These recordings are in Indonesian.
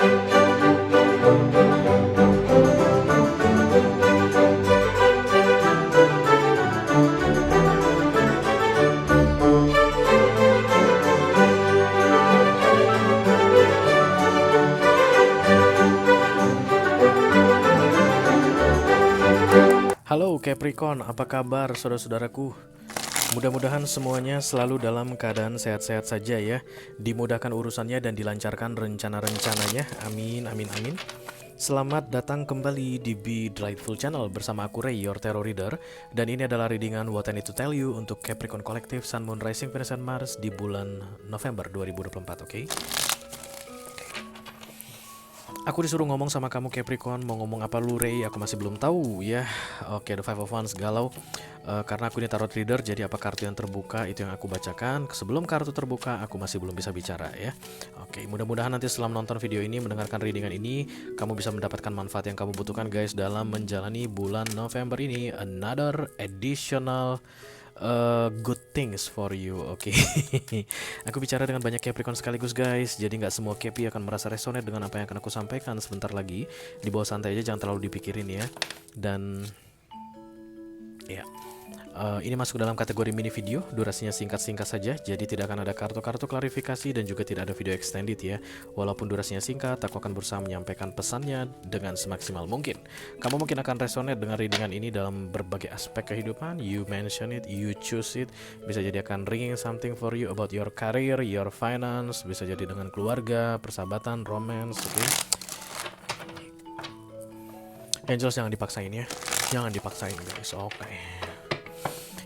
Halo Capricorn, apa kabar saudara-saudaraku? Mudah-mudahan semuanya selalu dalam keadaan sehat-sehat saja ya. Dimudahkan urusannya dan dilancarkan rencana-rencananya. Amin, amin, amin. Selamat datang kembali di Be Delightful Channel bersama aku Ray, your tarot reader. Dan ini adalah readingan What I Need to Tell You untuk Capricorn Collective Sun, Moon, Rising, Venus, and Mars di bulan November 2024, oke? Aku disuruh ngomong sama kamu Capricorn, mau ngomong apa lu Ray, aku masih belum tahu ya. Oke, The Five of Wands galau. Karena aku ini tarot reader, jadi apa kartu yang terbuka itu yang aku bacakan. Sebelum kartu terbuka, aku masih belum bisa bicara ya. Oke, mudah-mudahan nanti setelah menonton video ini, mendengarkan readingan ini, kamu bisa mendapatkan manfaat yang kamu butuhkan guys dalam menjalani bulan November ini. Another additional good things for you, oke. Aku bicara dengan banyak Capricorn sekaligus guys, jadi nggak semua Capi akan merasa resonate dengan apa yang akan aku sampaikan sebentar lagi. Dibawa santai aja, jangan terlalu dipikirin ya. Dan ya, ini masuk dalam kategori mini video, durasinya singkat-singkat saja, jadi tidak akan ada kartu-kartu klarifikasi dan juga tidak ada video extended ya. Walaupun durasinya singkat, aku akan berusaha menyampaikan pesannya dengan semaksimal mungkin. Kamu mungkin akan resonate dengan readingan ini dalam berbagai aspek kehidupan. You mention it, you choose it. Bisa jadi akan ringing something for you about your career, your finance. Bisa jadi dengan keluarga, persahabatan, romance, oke. Angels jangan dipaksain ya, jangan dipaksain guys, oke.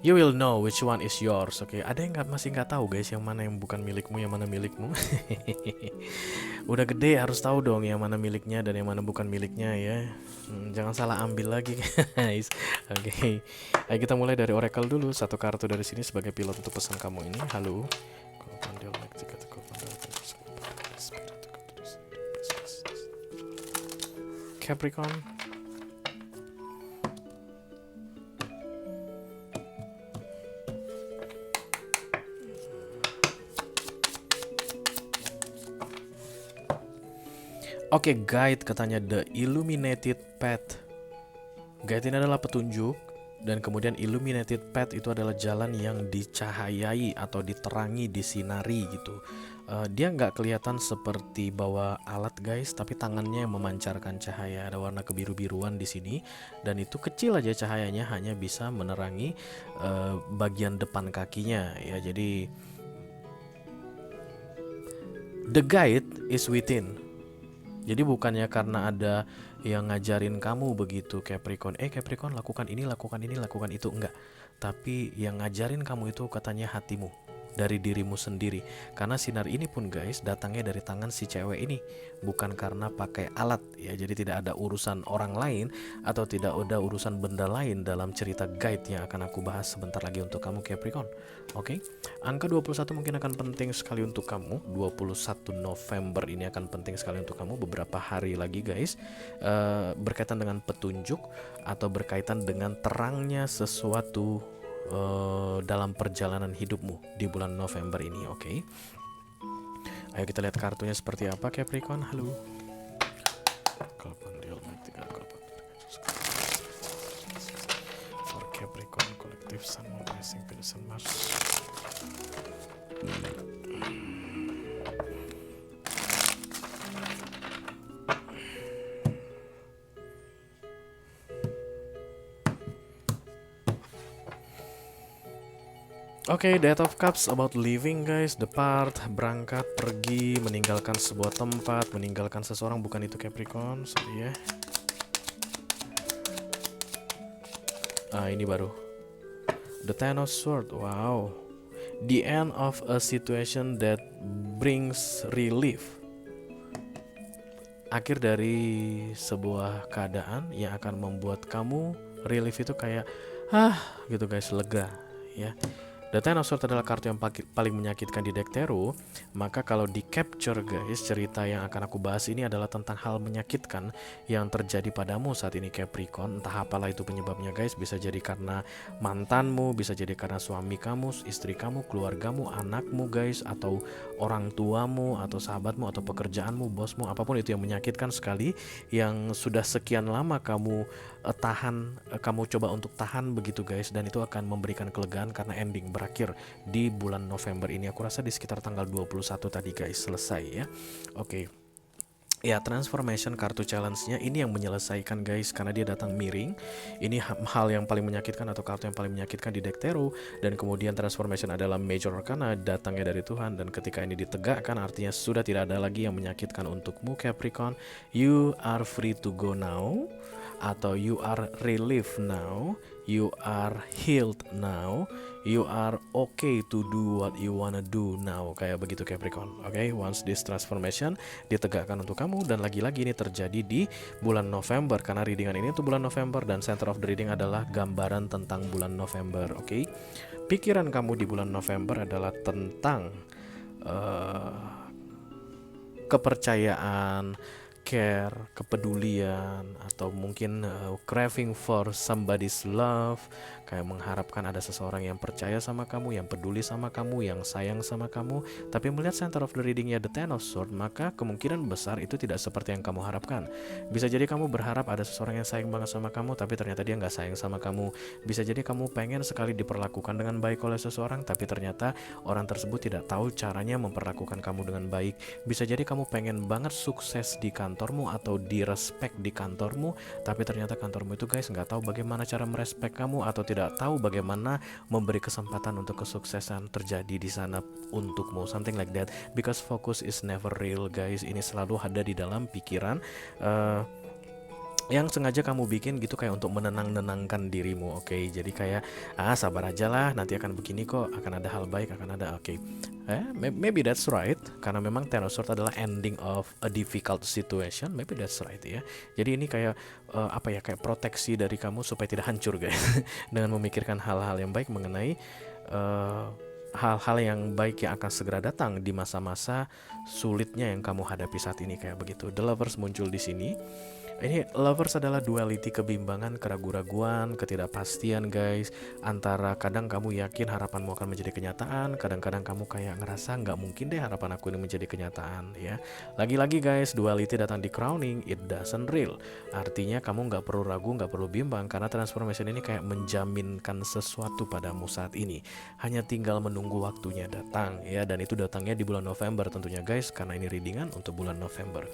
You will know which one is yours, oke. Ada yang masih nggak tahu guys, yang mana yang bukan milikmu, yang mana milikmu. Udah gede harus tahu dong yang mana miliknya dan yang mana bukan miliknya ya. Jangan salah ambil lagi guys. Oke. Ayo kita mulai dari oracle dulu. Satu kartu dari sini sebagai pilot untuk pesan kamu ini. Halo. Capricorn. Oke, guide katanya The Illuminated Path. Guide ini adalah petunjuk, dan kemudian Illuminated Path itu adalah jalan yang dicahayai atau diterangi, disinari gitu. Dia nggak kelihatan seperti bawa alat guys, tapi tangannya yang memancarkan cahaya. Ada warna kebiru-biruan di sini, dan itu kecil aja cahayanya, hanya bisa menerangi bagian depan kakinya ya. Jadi the guide is within. Jadi bukannya karena ada yang ngajarin kamu begitu Capricorn, Capricorn lakukan ini, lakukan ini, lakukan itu, enggak. Tapi yang ngajarin kamu itu katanya hatimu, dari dirimu sendiri. Karena sinar ini pun guys datangnya dari tangan si cewek ini, bukan karena pakai alat ya. Jadi tidak ada urusan orang lain atau tidak ada urusan benda lain dalam cerita guide yang akan aku bahas sebentar lagi untuk kamu Capricorn. Oke. Angka 21 mungkin akan penting sekali untuk kamu. 21 November ini akan penting sekali untuk kamu beberapa hari lagi guys. Berkaitan dengan petunjuk atau berkaitan dengan terangnya sesuatu dalam perjalanan hidupmu di bulan November ini, oke? Ayo kita lihat kartunya seperti apa Capricorn. Halo. For Capricorn Collective Sun, Moon, Rising, Venus, and Mars. Oke, Death of Cups about living guys, depart, berangkat, pergi, meninggalkan sebuah tempat, meninggalkan seseorang, bukan itu Capricorn, sorry ya. Ini baru. The Ten of Swords, wow. The end of a situation that brings relief. Akhir dari sebuah keadaan yang akan membuat kamu relief itu kayak gitu guys, lega ya. The Ten of Swords adalah kartu yang paling menyakitkan di deck tarot. Maka kalau di capture guys, cerita yang akan aku bahas ini adalah tentang hal menyakitkan yang terjadi padamu saat ini Capricorn. Entah apalah itu penyebabnya guys, bisa jadi karena mantanmu, bisa jadi karena suami kamu, istri kamu, keluargamu, anakmu guys, atau orang tuamu, atau sahabatmu, atau pekerjaanmu, bosmu, apapun itu yang menyakitkan sekali, yang sudah sekian lama kamu kamu coba untuk tahan begitu guys, dan itu akan memberikan kelegaan karena ending berakhir di bulan November ini. Aku rasa di sekitar tanggal 21 tadi guys selesai ya. Oke. Ya, transformation kartu challenge-nya ini yang menyelesaikan guys, karena dia datang miring. Ini hal yang paling menyakitkan atau kartu yang paling menyakitkan di deck tarot. Dan kemudian transformation adalah major arcana, datangnya dari Tuhan. Dan ketika ini ditegakkan artinya sudah tidak ada lagi yang menyakitkan untukmu Capricorn. You are free to go now, atau you are relieved now, you are healed now, you are okay to do what you wanna do now, kayak begitu Capricorn. Oke, once this transformation ditegakkan untuk kamu, dan lagi-lagi ini terjadi di bulan November karena readingan ini untuk bulan November, dan center of the reading adalah gambaran tentang bulan November. Oke, pikiran kamu di bulan November adalah tentang kepercayaan, care, kepedulian, atau mungkin craving for somebody's love, kayak mengharapkan ada seseorang yang percaya sama kamu, yang peduli sama kamu, yang sayang sama kamu. Tapi melihat center of the readingnya the Ten of Swords, maka kemungkinan besar itu tidak seperti yang kamu harapkan. Bisa jadi kamu berharap ada seseorang yang sayang banget sama kamu, tapi ternyata dia nggak sayang sama kamu. Bisa jadi kamu pengen sekali diperlakukan dengan baik oleh seseorang, tapi ternyata orang tersebut tidak tahu caranya memperlakukan kamu dengan baik. Bisa jadi kamu pengen banget sukses di kantormu atau di respect di kantormu, tapi ternyata kantormu itu guys nggak tahu bagaimana cara merespek kamu, atau tidak tahu bagaimana memberi kesempatan untuk kesuksesan terjadi di sana untukmu, something like that. Because focus is never real guys, ini selalu ada di dalam pikiran yang sengaja kamu bikin gitu, kayak untuk menenangkan dirimu. Oke, jadi kayak sabar aja lah, nanti akan begini kok, akan ada hal baik, akan ada. Oke, maybe that's right, karena memang Ten of Swords adalah ending of a difficult situation. Maybe that's right ya. Jadi ini kayak kayak proteksi dari kamu supaya tidak hancur guys dengan memikirkan hal-hal yang baik mengenai hal-hal yang baik yang akan segera datang di masa-masa sulitnya yang kamu hadapi saat ini, kayak begitu. The Lovers muncul di sini. Ini lovers adalah duality, kebimbangan, keraguan-raguan, ketidakpastian guys. Antara kadang kamu yakin harapanmu akan menjadi kenyataan, kadang-kadang kamu kayak ngerasa nggak mungkin deh harapan aku ini menjadi kenyataan ya. Lagi-lagi guys, duality datang di crowning, it doesn't real. Artinya kamu nggak perlu ragu, nggak perlu bimbang, karena transformation ini kayak menjaminkan sesuatu padamu saat ini. Hanya tinggal menunggu waktunya datang ya, dan itu datangnya di bulan November tentunya guys, karena ini readingan untuk bulan November.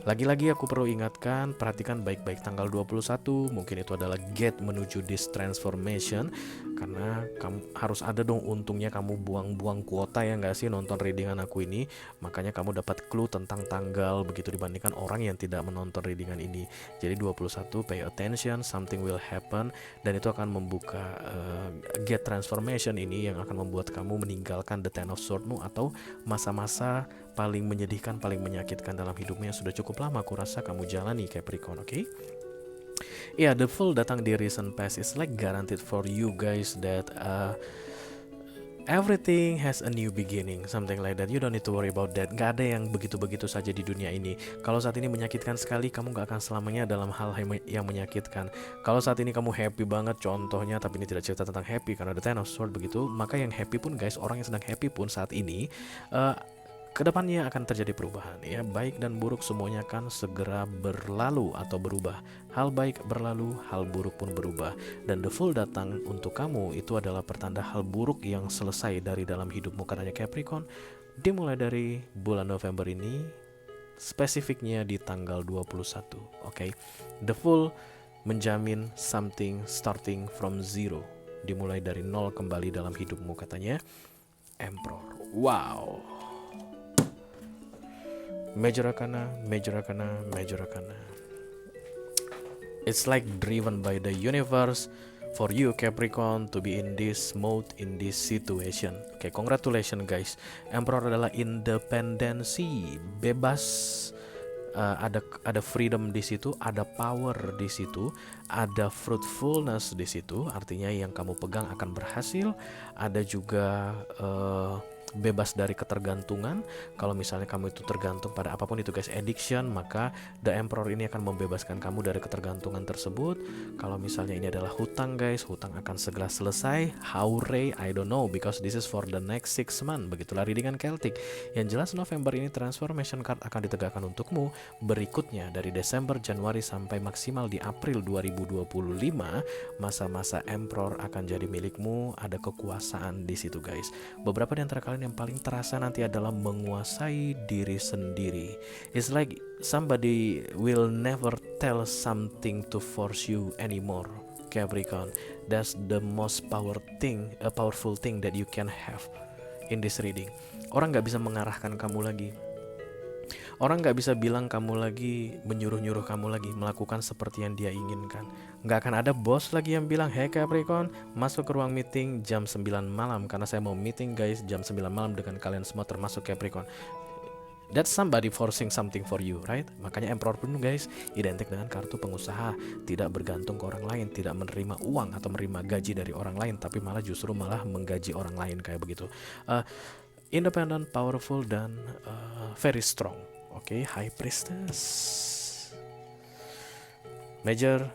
Lagi-lagi aku perlu ingatkan, perhatikan baik-baik tanggal 21, mungkin itu adalah gate menuju this transformation. Karena kamu harus ada dong untungnya kamu buang-buang kuota ya nggak sih nonton readingan aku ini. Makanya kamu dapat clue tentang tanggal begitu dibandingkan orang yang tidak menonton readingan ini. Jadi 21, pay attention, something will happen. Dan itu akan membuka gate transformation ini yang akan membuat kamu meninggalkan the Ten of Swords-mu, atau masa-masa paling menyedihkan, paling menyakitkan dalam hidupmu yang sudah cukup lama aku rasa kamu jalani Capricorn. Oke? Ya, the Fool datang di recent past is like guaranteed for you guys that everything has a new beginning, something like that. You don't need to worry about that. Gak ada yang begitu-begitu saja di dunia ini. Kalau saat ini menyakitkan sekali, kamu gak akan selamanya dalam hal yang menyakitkan. Kalau saat ini kamu happy banget contohnya, tapi ini tidak cerita tentang happy karena the Ten of Swords begitu, maka yang happy pun guys, orang yang sedang happy pun saat ini kedepannya akan terjadi perubahan ya, baik dan buruk semuanya akan segera berlalu atau berubah. Hal baik berlalu, hal buruk pun berubah. Dan the Fool datang untuk kamu itu adalah pertanda hal buruk yang selesai dari dalam hidupmu, katanya Capricorn. Dimulai dari bulan November ini, spesifiknya di tanggal 21. Oke. The Fool menjamin something starting from zero, dimulai dari nol kembali dalam hidupmu, katanya Emperor. Wow. Major Arcana, Major Arcana, Major Arcana. It's like driven by the universe for you Capricorn to be in this mode, in this situation. Okay, congratulations guys. Emperor adalah independensi, bebas, ada freedom di situ, ada power di situ, ada fruitfulness di situ, artinya yang kamu pegang akan berhasil. Ada juga bebas dari ketergantungan. Kalau misalnya kamu itu tergantung pada apapun itu guys, addiction, maka The Emperor ini akan membebaskan kamu dari ketergantungan tersebut. Kalau misalnya ini adalah hutang guys, hutang akan segera selesai. Haure, I don't know, because this is for the next 6 months. Begitulah readingan Celtic. Yang jelas November ini transformation card akan ditegakkan untukmu. Berikutnya dari Desember, Januari sampai maksimal di April 2025, masa-masa Emperor akan jadi milikmu. Ada kekuasaan di situ guys. Beberapa di antara kalian yang paling terasa nanti adalah menguasai diri sendiri. It's like somebody will never tell something to force you anymore, Capricorn. That's the most powerful thing that you can have in this reading. Orang gak bisa mengarahkan kamu lagi. Orang gak bisa bilang kamu lagi, menyuruh-nyuruh kamu lagi melakukan seperti yang dia inginkan. Gak akan ada bos lagi yang bilang, hey Capricorn, masuk ke ruang meeting jam 9 malam karena saya mau meeting guys jam 9 malam dengan kalian semua termasuk Capricorn. That's somebody forcing something for you, right? Makanya Emperor pun guys identik dengan kartu pengusaha, tidak bergantung ke orang lain, tidak menerima uang atau menerima gaji dari orang lain, tapi justru malah menggaji orang lain kayak begitu. Independent, powerful, dan very strong. Oke, High Priestess. Major.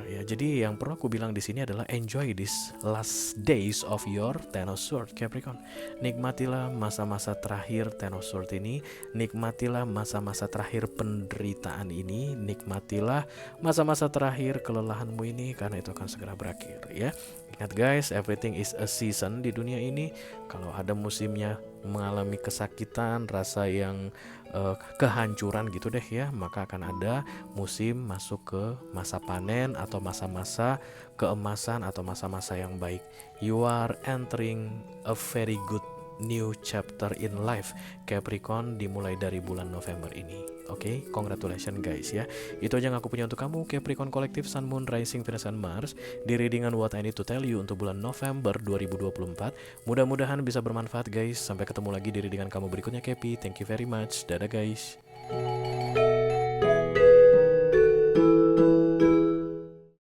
Ya, jadi yang perlu aku bilang di sini adalah enjoy this last days of your Ten of Swords, Capricorn. Nikmatilah masa-masa terakhir Ten of Swords ini, nikmatilah masa-masa terakhir penderitaan ini, nikmatilah masa-masa terakhir kelelahanmu ini karena itu akan segera berakhir ya. Ingat guys, everything is a season di dunia ini. Kalau ada musimnya mengalami kesakitan, rasa yang kehancuran gitu deh ya, maka akan ada musim masuk ke masa panen atau masa-masa keemasan atau masa-masa yang baik. You are entering a very good new chapter in life, Capricorn, dimulai dari bulan November ini. Oke, congratulations guys ya. Itu aja yang aku punya untuk kamu, Capricorn Collective, Sun, Moon, Rising, Venus, and Mars di readingan What I Need to Tell You untuk bulan November 2024. Mudah-mudahan bisa bermanfaat guys. Sampai ketemu lagi di readingan kamu berikutnya, Capi. Thank you very much. Dadah guys.